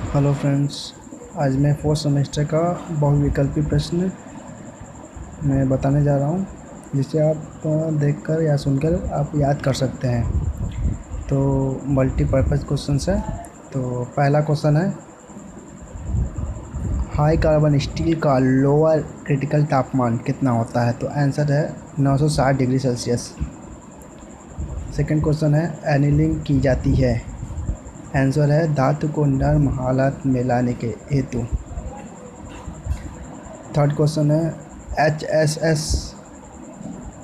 Hello friends. आज मैं fourth semester का बहुविकल्पी प्रश्न मैं बताने जा रहा हूँ, जिसे आप देखकर या सुनकर आप याद कर सकते हैं। तो मल्टीपर्पज़ क्वेश्चंस है। तो पहला क्वेश्चन है, हाई कार्बन स्टील का लोअर क्रिटिकल तापमान कितना होता है? तो आंसर है 960 डिग्री सेल्सियस। सेकंड क्वेश्चन है, एनीलिंग की जाती है? आंसर है धातु को नर्म हालत में लाने के हेतु। थर्ड क्वेश्चन है, HSS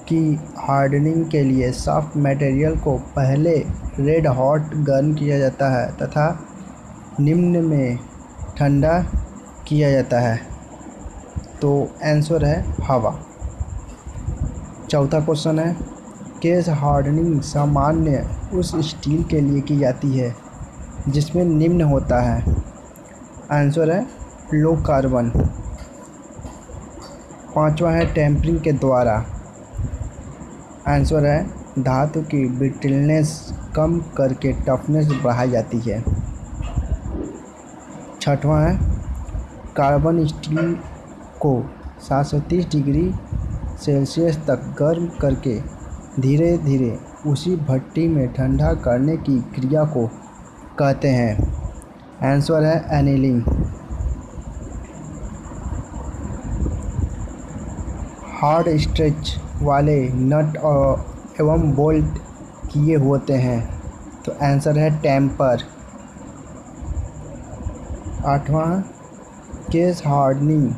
की हार्डनिंग के लिए सॉफ्ट मटेरियल को पहले रेड हॉट गर्म किया जाता है तथा निम्न में ठंडा किया जाता है। तो आंसर है हवा। चौथा क्वेश्चन है, केस हार्डनिंग सामान्य उस स्टील के लिए की जाती है जिसमें निम्न होता है। आंसर है लो कार्बन। पांचवा है, टेम्परिंग के द्वारा। आंसर है धातु की ब्रिटलनेस कम करके टफनेस बढ़ाई जाती है। छठवां है, कार्बन स्टील को 730 डिग्री सेल्सियस तक गर्म करके धीरे धीरे उसी भट्टी में ठंडा करने की क्रिया को कहते हैं। आंसर है एनीलिंग। हार्ड स्ट्रेच वाले नट एवं बोल्ट किए होते हैं। तो आंसर है टेम्पर। आठवां, केस हार्डनिंग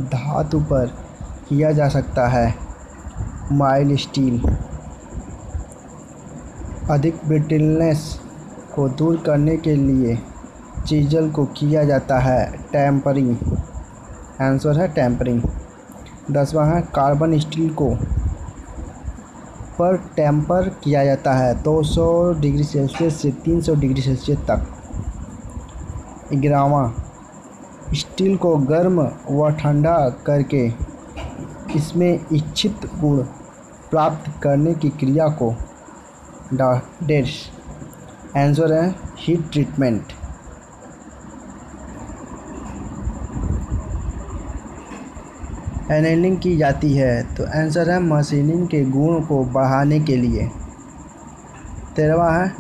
धातु पर किया जा सकता है। Mild steel. अधिक ब्रिटलनेस को दूर करने के लिए चीजल को किया जाता है टेम्परिंग। आंसर है टेम्परिंग। 10वां है, कार्बन स्टील को पर टेम्पर किया जाता है 200 डिग्री सेल्सियस से 300 डिग्री सेल्सियस तक। 11वां, स्टील को गर्म व ठंडा करके इसमें इच्छित गुण प्राप्त करने की क्रिया को डैश। आंसर है हीट ट्रीटमेंट। एनीलिंग की जाती है? तो आंसर है मशीनिंग के गुण को बढ़ाने के लिए। 13वां है,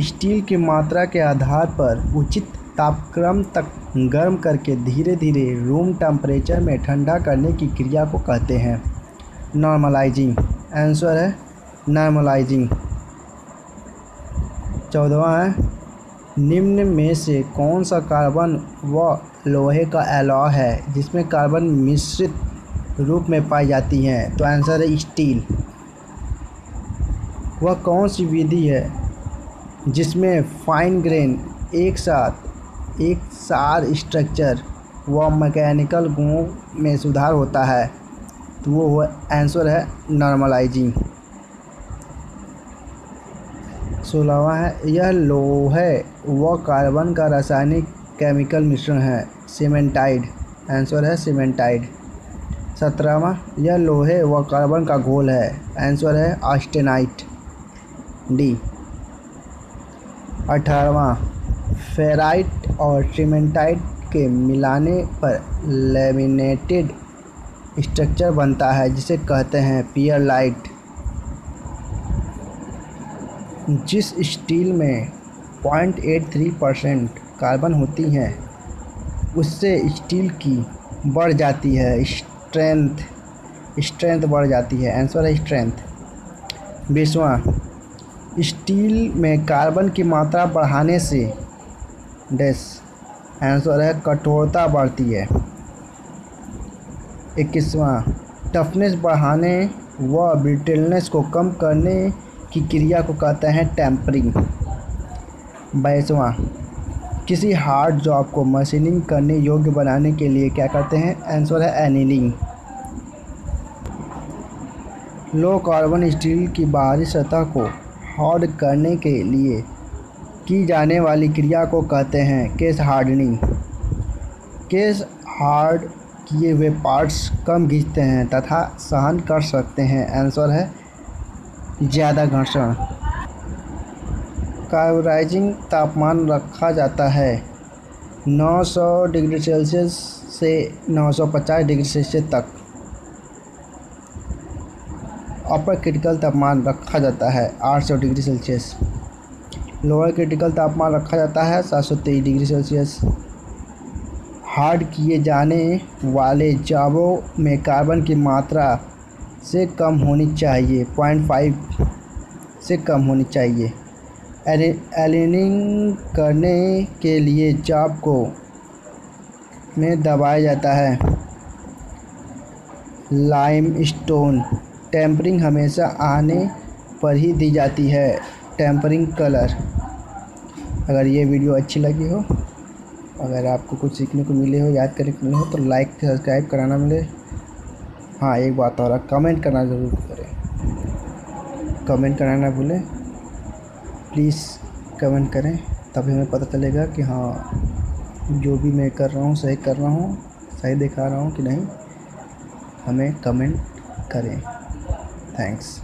स्टील की मात्रा के आधार पर उचित तापक्रम तक गर्म करके धीरे धीरे रूम टेम्परेचर में ठंडा करने की क्रिया को कहते हैं नॉर्मलाइजिंग। आंसर है नॉर्मलाइजिंग। 14वां है, निम्न में से कौन सा कार्बन व लोहे का एलॉय है जिसमें कार्बन मिश्रित रूप में पाई जाती हैं? तो आंसर है स्टील। वह कौन सी विधि है जिसमें फाइन ग्रेन एक सार स्ट्रक्चर व मैकेनिकल गुणों में सुधार होता है? तो वो आंसर है नॉर्मलाइजिंग। 16वां है, यह लोहे व कार्बन का रासायनिक केमिकल मिश्रण है सीमेंटाइड। आंसर है सीमेंटाइड। 17वां, यह लोहे व कार्बन का घोल है। आंसर है ऑस्टेनाइट डी। 18वां, फेराइट और सीमेंटाइट के मिलाने पर लैमिनेटेड स्ट्रक्चर बनता है जिसे कहते हैं पियरलाइट। जिस स्टील में 0.83% कार्बन होती हैं उससे स्टील की बढ़ जाती है स्ट्रेंथ बढ़ जाती है। आंसर है स्ट्रेंथ। 20वां, स्टील में कार्बन की मात्रा बढ़ाने से डैश। आंसर है कठोरता बढ़ती है। 21वां, टफनेस बढ़ाने व ब्रिटलनेस को कम करने की क्रिया को कहते हैं टेम्परिंग। 22वां, किसी हार्ड जॉब को मशीनिंग करने योग्य बनाने के लिए क्या करते हैं? आंसर है एनीलिंग। लो कार्बन स्टील की बाहरी सतह को हार्ड करने के लिए की जाने वाली क्रिया को कहते हैं केस हार्डनिंग। केस हार्ड किए हुए पार्ट्स कम घिसते हैं तथा सहन कर सकते हैं। आंसर है ज़्यादा घर्षण। कार्बोराइजिंग तापमान रखा जाता है 900 डिग्री सेल्सियस से 950 डिग्री सेल्सियस तक अपर क्रिटिकल तापमान रखा जाता है 800 डिग्री सेल्सियस। लोअर क्रिटिकल तापमान रखा जाता है 723 डिग्री सेल्सियस। हार्ड किए जाने वाले जाबों में कार्बन की मात्रा से कम होनी चाहिए, 0.5 से कम होनी चाहिए। एलिनिंग करने के लिए जाब को में दबाया जाता है। लाइमस्टोन टेम्परिंग हमेशा आने पर ही दी जाती है। Tempering colour. अगर ये वीडियो अच्छी लगी हो, अगर आपको कुछ सीखने को मिले हो, याद करने को मिले हो, तो लाइक सब्सक्राइब कराना मिले। हाँ, एक बात और, कमेंट करना ज़रूर करें, कमेंट करना ना भूलें। प्लीज़ कमेंट करें, तभी हमें पता चलेगा कि हाँ जो भी मैं कर रहा हूँ सही कर रहा हूँ, सही दिखा रहा हूँ कि नहीं। हमें कमेंट करें। थैंक्स।